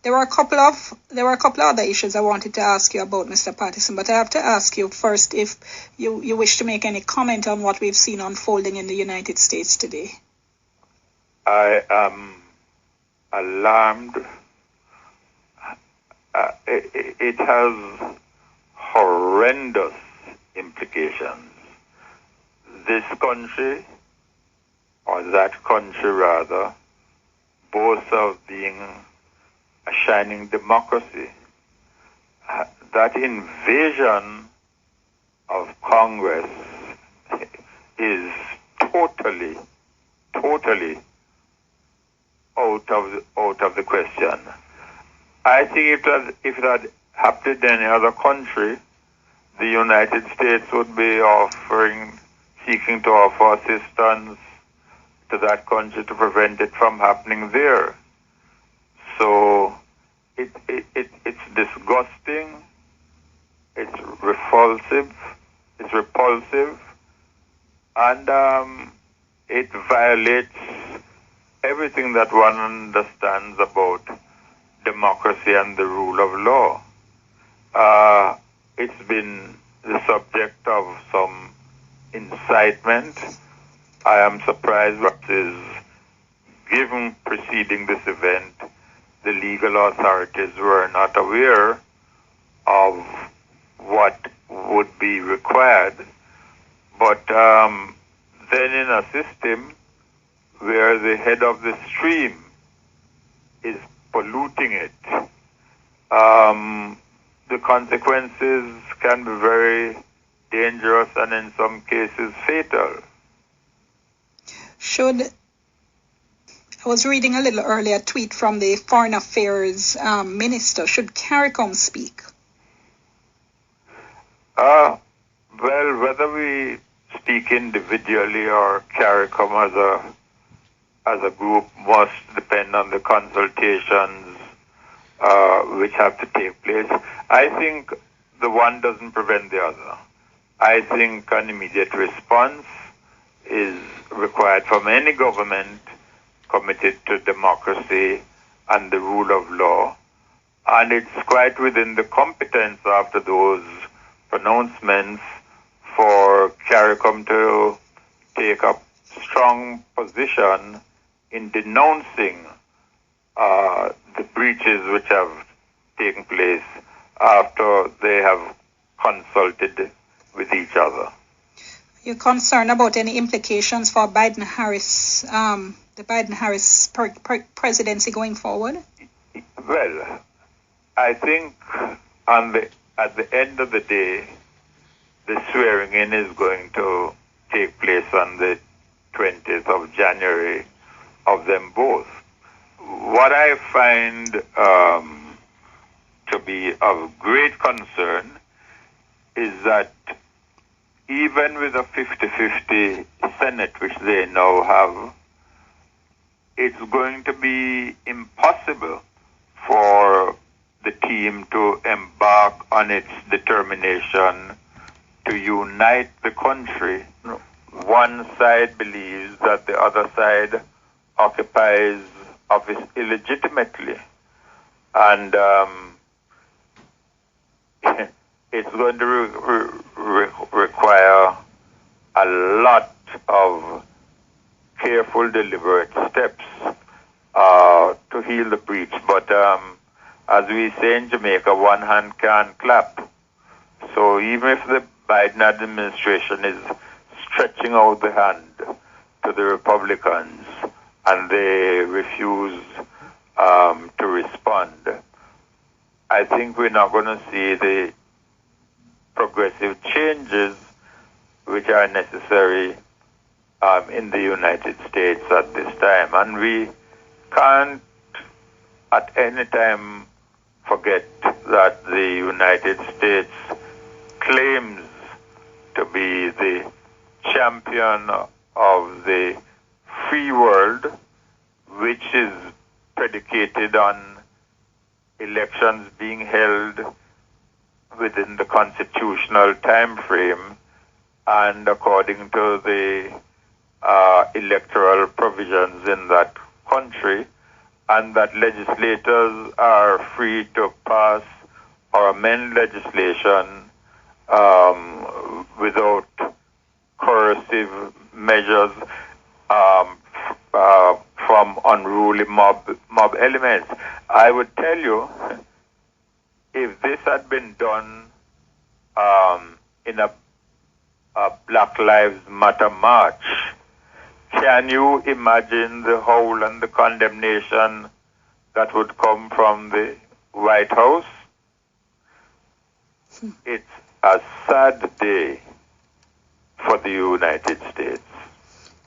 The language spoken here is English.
There were a couple of other issues I wanted to ask you about, Mr. Patterson, but I have to ask you first if you wish to make any comment on what we've seen unfolding in the United States today. I am alarmed. It has horrendous implications. This country, or that country rather, boasts of being a shining democracy. That invasion of Congress is totally out of the question. I think if it had happened in any other country, the United States would be seeking to offer assistance to that country to prevent it from happening there. So it's disgusting, it's repulsive, and it violates everything that one understands about democracy and the rule of law. It's been the subject of some incitement. I am surprised what is given preceding this event. The legal authorities were not aware of what would be required. But then in a system where the head of the stream is polluting it, the consequences can be very dangerous and in some cases fatal. I was reading a little earlier a tweet from the Foreign Affairs Minister. Should CARICOM speak? Well, whether we speak individually or CARICOM as a group must depend on the consultations which have to take place. I think the one doesn't prevent the other. I think an immediate response is required from any government committed to democracy and the rule of law. And it's quite within the competence after those pronouncements for CARICOM to take a strong position in denouncing the breaches which have taken place after they have consulted with each other. You're concerned about any implications for Biden-Harris, the Biden-Harris presidency going forward? Well, I think at the end of the day, the swearing in is going to take place on the 20th of January of them both. What I find to be of great concern is that even with a 50-50 Senate, which they now have, it's going to be impossible for the team to embark on its determination to unite the country. One side believes that the other side occupies office illegitimately. And it's going to require a lot of careful, deliberate steps to heal the breach. But as we say in Jamaica, one hand can't clap. So even if the Biden administration is stretching out the hand to the Republicans and they refuse to respond, I think we're not going to see the progressive changes which are necessary in the United States at this time. And we can't at any time forget that the United States claims to be the champion of the free world, which is predicated on elections being held within the constitutional time frame and according to the electoral provisions in that country. and that legislators are free to pass or amend legislation without coercive measures from unruly mob elements. I would tell you, if this had been done in a Black Lives Matter march, can you imagine the howl and the condemnation that would come from the White House? It's a sad day for the United States.